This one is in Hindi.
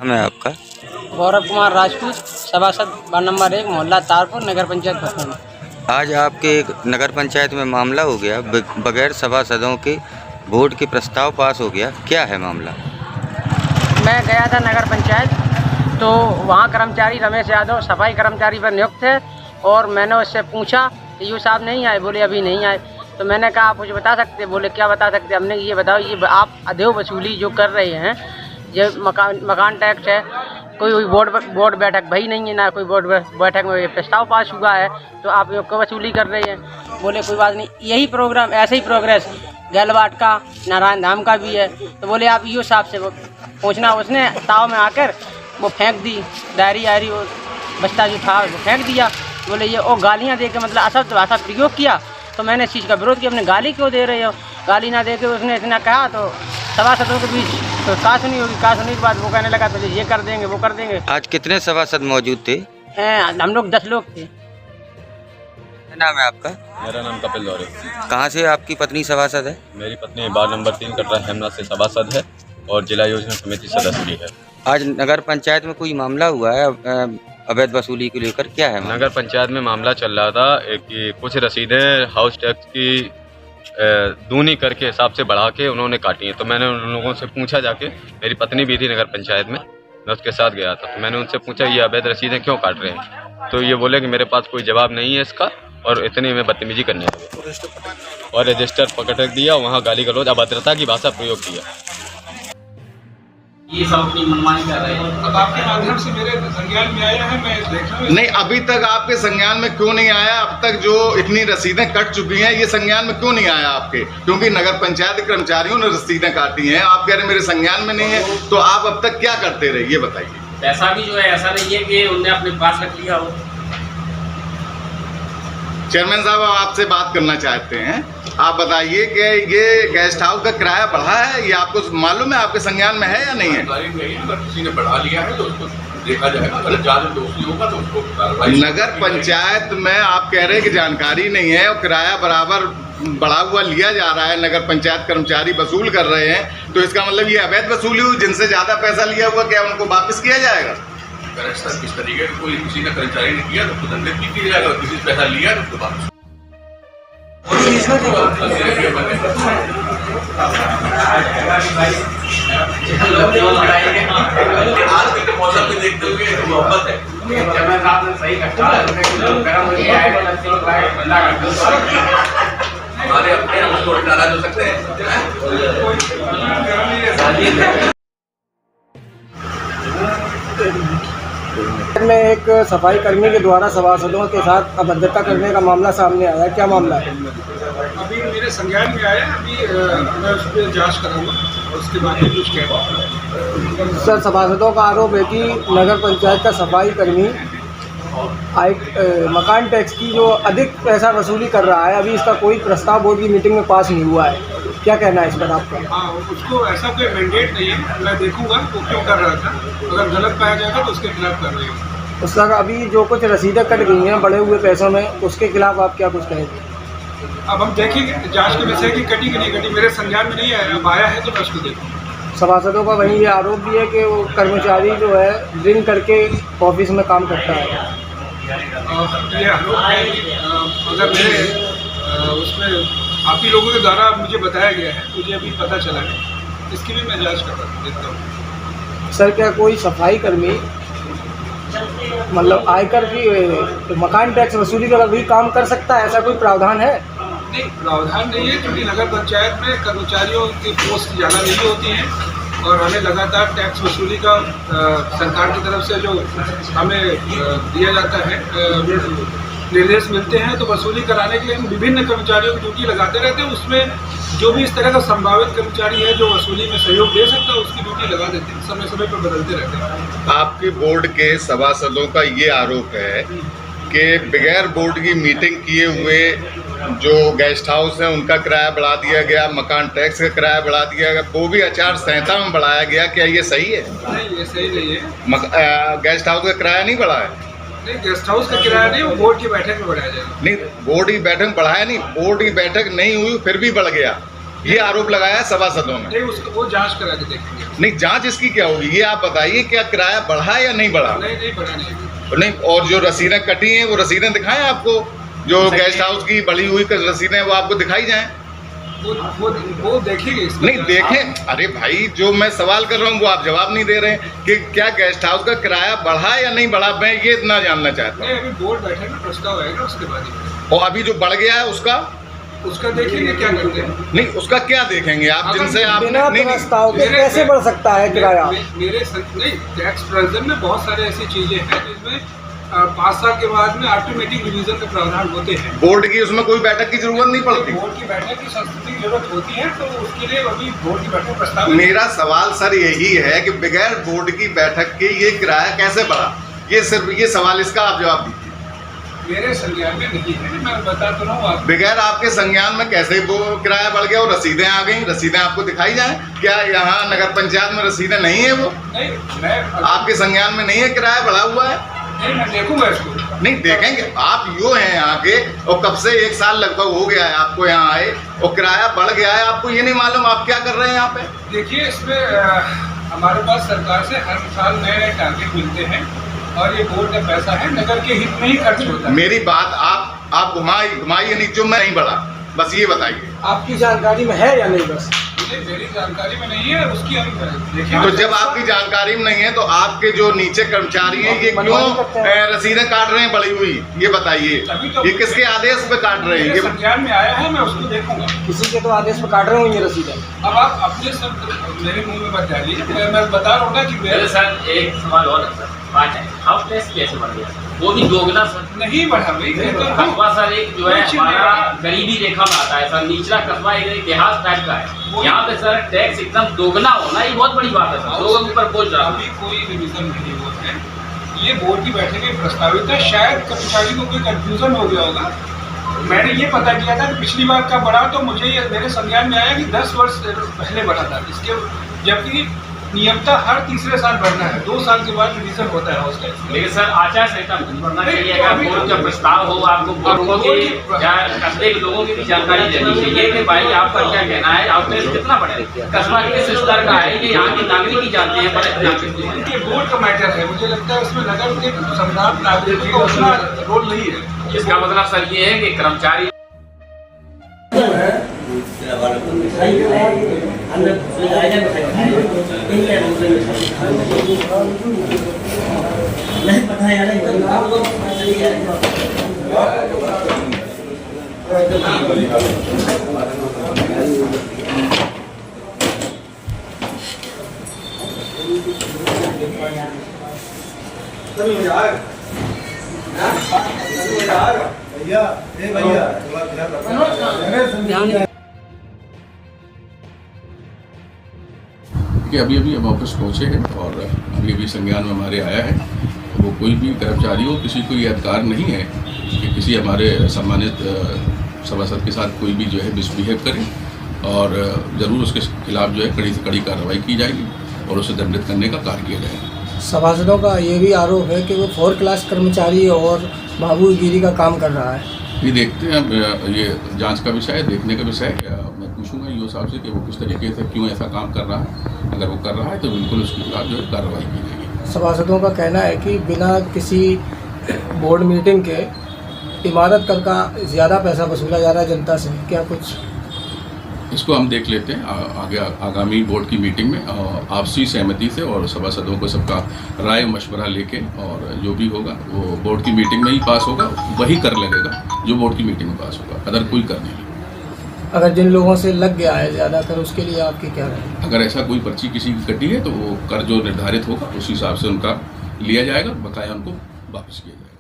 नाम है आपका? गौरव कुमार राजपूत, सभासद वार्ड नंबर 1, मोहल्ला तारपुर, नगर पंचायत भसनी। आज आपके नगर पंचायत में मामला हो गया, बगैर सभासदों के वोट के प्रस्ताव पास हो गया, क्या है मामला? मैं गया था नगर पंचायत, तो वहाँ कर्मचारी रमेश यादव सफाई कर्मचारी पर नियुक्त थे और मैंने उससे पूछा कि यू साहब नहीं आए, बोले अभी नहीं आए। तो मैंने कहा आप मुझे बता सकते, बोले क्या बता सकते। हमने ये बताओ, ये आप अधेव वसूली जो कर रहे हैं, ये मकान टैक्स है, कोई बोर्ड बैठक भाई नहीं है, ना कोई बोर्ड बैठक में ये प्रस्ताव पास हुआ है, तो आप ये वसूली कर रहे हैं। बोले कोई बात नहीं, यही प्रोग्राम ऐसे ही प्रोग्रेस गैलवाट का, नारायण धाम का भी है। तो बोले आप यू साहब से पूछना। उसने ताव में आकर वो फेंक दी, डायरी आयरी वो बस्ता जो था वो फेंक दिया। बोले ये और गालियाँ दे के मतलब अशब्द भाषा प्रयोग किया। तो मैंने इस चीज़ का विरोध किया, अपने गाली क्यों दे रहे हो, गाली ना दे के उसने इतना कहा। तो सभासदों के बीच तो कहा सुनी होगी, कहा सुनी के बाद वो कहने लगा तो ये कर देंगे वो कर देंगे। आज कितने सभासद मौजूद थे? हम लोग 10 लोग थे। क्या नाम है आपका? मेरा नाम कपिल दौरे। कहाँ से आपकी पत्नी सभासद है? मेरी पत्नी वार्ड नंबर 3 कटरा हेमना से सभासद है और जिला योजना समिति सदस्य भी है। आज नगर पंचायत में कोई मामला हुआ है अवैध वसूली को लेकर, क्या है मामला? नगर पंचायत में मामला चल रहा था कि कुछ रसीदें हाउस टैक्स की दूनी करके हिसाब से बढ़ा के उन्होंने काटी हैं। तो मैंने उन लोगों से पूछा जाके, मेरी पत्नी भी थी नगर पंचायत में, मैं उसके साथ गया था। तो मैंने उनसे पूछा ये अवैध रसीदें क्यों काट रहे हैं। तो ये बोले कि मेरे पास कोई जवाब नहीं है इसका, और इतनी में बदतमीजी करने लगे और रजिस्टर पकड़ दिया। वहाँ गाली गलौज अभद्रता की भाषा प्रयोग किया। ये सब अपनी मनमानी कर रहे हैं। अब आपके माध्यम से मेरे संज्ञान में आया है, मैं देख रहा हूँ। नहीं, अभी तक आपके संज्ञान में क्यों नहीं आया? अब तक जो इतनी रसीदें कट चुकी हैं, ये संज्ञान में क्यों नहीं आया आपके? क्योंकि नगर पंचायत के कर्मचारियों ने रसीदें काटी हैं, आप कह रहे मेरे संज्ञान में नहीं है। तो आप अब तक क्या करते रहे, ये बताइए। पैसा भी जो है ऐसा नहीं है कि उनने अपने पास रख लिया हो। चेयरमैन साहब आपसे बात करना चाहते हैं, आप बताइए कि ये गेस्ट हाउस का किराया बढ़ा है, ये आपको मालूम है, आपके संज्ञान में है या नहीं है? अगर किसी ने बढ़ा लिया है तो उसको देखा जाएगा, अगर ज्यादा दोषी होगा तो उसको कार्रवाई। नगर पंचायत में आप कह रहे हैं कि जानकारी नहीं है और किराया बराबर बढ़ा हुआ लिया जा रहा है, नगर पंचायत कर्मचारी वसूल कर रहे हैं, तो इसका मतलब ये अवैध वसूली हुई। जिनसे ज्यादा पैसा लिया हुआ क्या उनको वापस किया जाएगा? सर किस तरीके से कोई किसी ने कर्मचारी ने किया तो उसको दंडित भी किया जाएगा, किसी से पैसा लिया तो उसको वापस। आज के मौसम में देखते हुए मोहब्बत है। हमारे अपने हम उसको नाराज हो सकते हैं। में एक सफाई कर्मी के द्वारा सभासदों के साथ अभद्रता करने का मामला सामने आया, क्या मामला है? अभी मेरे संज्ञान में आया, अभी मैं उस पर जाँच करूँगा और उसके बाद कुछ कहूँगा। सर, सभासदों का आरोप है कि नगर पंचायत का सफाई कर्मी मकान टैक्स की जो अधिक पैसा वसूली कर रहा है, अभी इसका कोई प्रस्ताव बोर्ड की मीटिंग में पास नहीं हुआ है, क्या कहना है इस पर आपका? हाँ, उसको ऐसा कोई मैंडेट नहीं है, मैं देखूंगा वो क्यों कर रहा था, अगर गलत पाया जाएगा तो उसके खिलाफ कर रही हूँ। उसका अभी जो कुछ रसीदें कट गई हैं बढ़े हुए पैसों में, उसके खिलाफ आप क्या कुछ कहेंगे? अब हम देखेंगे जांच के विषय की कटी कि नहीं कटी, मेरे संज्ञान में नहीं आया, अब आया है तो मैं उसको देखूँगा। सभासदों का वहीं ये आरोप भी है कि वो कर्मचारी जो है ड्रिंक करके ऑफिस में काम करता है। ये आरोप है, अगर मेरे उसमें आप ही लोगों के द्वारा मुझे बताया गया है, मुझे अभी पता चला है, इसकी भी मैं जांच कर देता हूँ। सर, क्या कोई सफाई कर्मी मतलब आयकर की मकान टैक्स वसूली का भी काम कर सकता है, ऐसा कोई प्रावधान है? नहीं, प्रावधान नहीं है, क्योंकि नगर पंचायत में कर्मचारियों की पोस्ट ज़्यादा नहीं होती हैं और हमें लगातार टैक्स वसूली का सरकार की तरफ से जो हमें दिया जाता है, निर्देश मिलते हैं, तो वसूली कराने के लिए हम विभिन्न कर्मचारियों की ड्यूटी लगाते रहते हैं। उसमें जो भी इस तरह का संभावित कर्मचारी है जो वसूली में सहयोग दे सकता है, उसकी ड्यूटी लगा देते हैं, समय समय पर बदलते रहते हैं। आपके बोर्ड के सभासदों का ये आरोप है कि बगैर बोर्ड की मीटिंग किए हुए जो गेस्ट हाउस है उनका किराया बढ़ा दिया गया, मकान टैक्स का किराया बढ़ा दिया गया, वो भी आचार संहिता में बढ़ाया गया, क्या ये सही है? नहीं, ये सही नहीं है। गेस्ट हाउस का किराया नहीं बढ़ा है? नहीं, गेस्ट हाउस का किराया नहीं, वो बोर्ड की बैठक में बढ़ाया जाएगा। नहीं, बोर्ड की बैठक बढ़ाया नहीं, बोर्ड की बैठक नहीं हुई फिर भी बढ़ गया, ये आरोप लगाया है सभासदों ने। नहीं, उसको वो जांच करा के देखेंगे। नहीं, जांच इसकी क्या होगी ये आप बताइए, क्या किराया बढ़ा या नहीं बढ़ा? नहीं बढ़ा नहीं। नहीं, और जो रसीदें कटी हैं वो रसीदें दिखाएं आपको, जो गेस्ट हाउस की बढ़ी हुई रसीदें वो आपको दिखाई जाएं। वो देखेंगे। नहीं देखें, अरे भाई जो मैं सवाल कर रहा हूँ वो आप जवाब नहीं दे रहे हैं कि क्या गेस्ट हाउस का किराया बढ़ा या नहीं बढ़ा, मैं ये इतना जानना चाहता हूँ। अभी बोर्ड बैठेगा, प्रस्ताव आएगा उसके बाद। और अभी जो बढ़ गया है उसका देखेंगे क्या करते हैं। नहीं, उसका क्या देखेंगे आप, जिनसे आप बिना प्रस्ताव के कैसे बढ़ सकता है किराया? मेरे नहीं, टैक्स प्रोविजन में बहुत सारे ऐसी चीजें हैं जिसमें 5 साल के बाद में ऑटोमेटिक रिवीजन के प्रावधान होते हैं। बोर्ड की उसमें कोई बैठक की जरूरत नहीं पड़ती। बोर्ड की बैठक की संस्कृति की जरूरत होती है, तो उसके लिए अभी बोर्ड की बैठक प्रस्ताव। मेरा सवाल सर यही है कि बगैर बोर्ड की बैठक के ये किराया कैसे बढ़ा, ये सिर्फ ये सवाल, इसका आप जवाब दीजिए। मेरे संज्ञान में नहीं है, मैं बता तो रहा हूँ आप। बगैर आपके संज्ञान में कैसे वो किराया बढ़ गया? और रसीदें आ गई, रसीदें आपको दिखाई जाएं। क्या यहाँ नगर पंचायत में रसीदें नहीं है? वो नहीं, मैं आपके संज्ञान में नहीं है, किराया बढ़ा हुआ है? नहीं, मैं देखूंगा इसको। नहीं देखेंगे, आप यूँ हैं यहाँ के, और कब से 1 साल लगभग हो गया है आपको यहाँ आए, और किराया बढ़ गया है, आपको ये नहीं मालूम आप क्या कर रहे हैं यहाँ पे? देखिए, इसमें हमारे पास सरकार से हर साल नए टारगेट मिलते हैं और ये बोर्ड का पैसा है, नगर के हित में ही खर्च होता है। मेरी बात आप घुमाइए नहीं, जो मैं नहीं बढ़ा, बस ये बताइए। आपकी जानकारी में है या नहीं? बस मेरी जानकारी में नहीं है, उसकी हम देखिए। तो जब आपकी जानकारी में नहीं है तो आपके जो नीचे कर्मचारी हैं ये क्यों रसीदें काट रहे हैं बढ़ी हुई, ये बताइए। ये किसके आदेश पे काट रहे हैं? ये संज्ञान में आया है, मैं उसको देखूंगा। किसी के तो आदेश पे काट रहे होंगे रसीदें। अब आप अपने सब मेरे मुंह में मत डालिए, मैं बता रहा हूँ ना कि मेरे सर एक सवाल और है सर, हाउस टैक्स कैसे बढ़ गया? वो भी दोगुना सर नहीं बढ़ा भाई। कस्बा सर एक जो है हमारा गरीबी रेखा में आता है सर, निचला कस्बा एक इतिहास टाइप का है, यहाँ पे सर टैक्स एकदम दोगुना होना ये बहुत बड़ी बात है सर, लोगों के ऊपर बोझ रहा है। अभी कोई रिविजन नहीं हुआ है, ये बोर्ड की बैठक में प्रस्तावित है। शायद कर्मचारी को कोई कंफ्यूजन हो गया होगा। मैंने ये पता किया था कि पिछली बार कब बढ़ा, तो मुझे ये मेरे संज्ञान में आया कि 10 वर्ष पहले बढ़ा था इसके, जबकि नियमतः हर तीसरे साल बढ़ना है, 2 साल के बाद रिवीजन होता है हाउस टैक्स। लेकिन सर आचार संहिता बढ़ना चाहिए, अगर बोर्ड का प्रस्ताव हो आपको बोर्डों की या कस्बे के लोगों की भी जानकारी देनी चाहिए कि भाई आपका क्या कहना है, हाउस टैक्स कितना बढ़े, कस्बा किस स्तर का है, ये यहाँ के नागरिक ही जानते हैं, बड़े नागरिक। ये बोर्ड का मैटर है, मुझे लगता है उसमें नगर के संविधान नागरिकों का उतना रोल नहीं है। इसका मतलब सर ये है कि कर्मचारी नहीं पता यार कि अभी अब वापस पहुँचे हैं और अभी संज्ञान में हमारे आया है। वो कोई भी कर्मचारी हो, किसी को ये अधिकार नहीं है कि किसी हमारे सम्मानित सभासद के साथ कोई भी जो है मिसबिहेव करे, और ज़रूर उसके खिलाफ जो है कड़ी से कड़ी कार्रवाई की जाएगी और उसे दंडित करने का कार्य किया जाएगा। सभासदों का ये भी आरोप है कि वो 4 क्लास कर्मचारी और बाबूगिरी का काम कर रहा है। ये देखते हैं, ये जांच का विषय है, देखने का विषय है। मैं पूछूंगा ईओ साहब से कि वो किस तरीके से क्यों ऐसा काम कर रहा है। अगर वो कर रहा है तो बिल्कुल उसके खिलाफ जो है कार्रवाई की जाएगी। सभासदों का कहना है कि बिना किसी बोर्ड मीटिंग के इमारत कर का ज़्यादा पैसा वसूला जा रहा है जनता से, क्या कुछ? इसको हम देख लेते हैं आगे आगामी बोर्ड की मीटिंग में, आपसी सहमति से और सभासदों को सबका राय मशवरा लेके, और जो भी होगा वो बोर्ड की मीटिंग में ही पास होगा, वही कर लगेगा जो बोर्ड की मीटिंग में पास होगा, अदर कोई कर नहीं। अगर जिन लोगों से लग गया है ज़्यादा कर, उसके लिए आपकी क्या राय है? अगर ऐसा कोई पर्ची किसी की कटी है तो वो कर जो निर्धारित होगा उस हिसाब से उनका लिया जाएगा, बकाया उनको वापस किया जाएगा।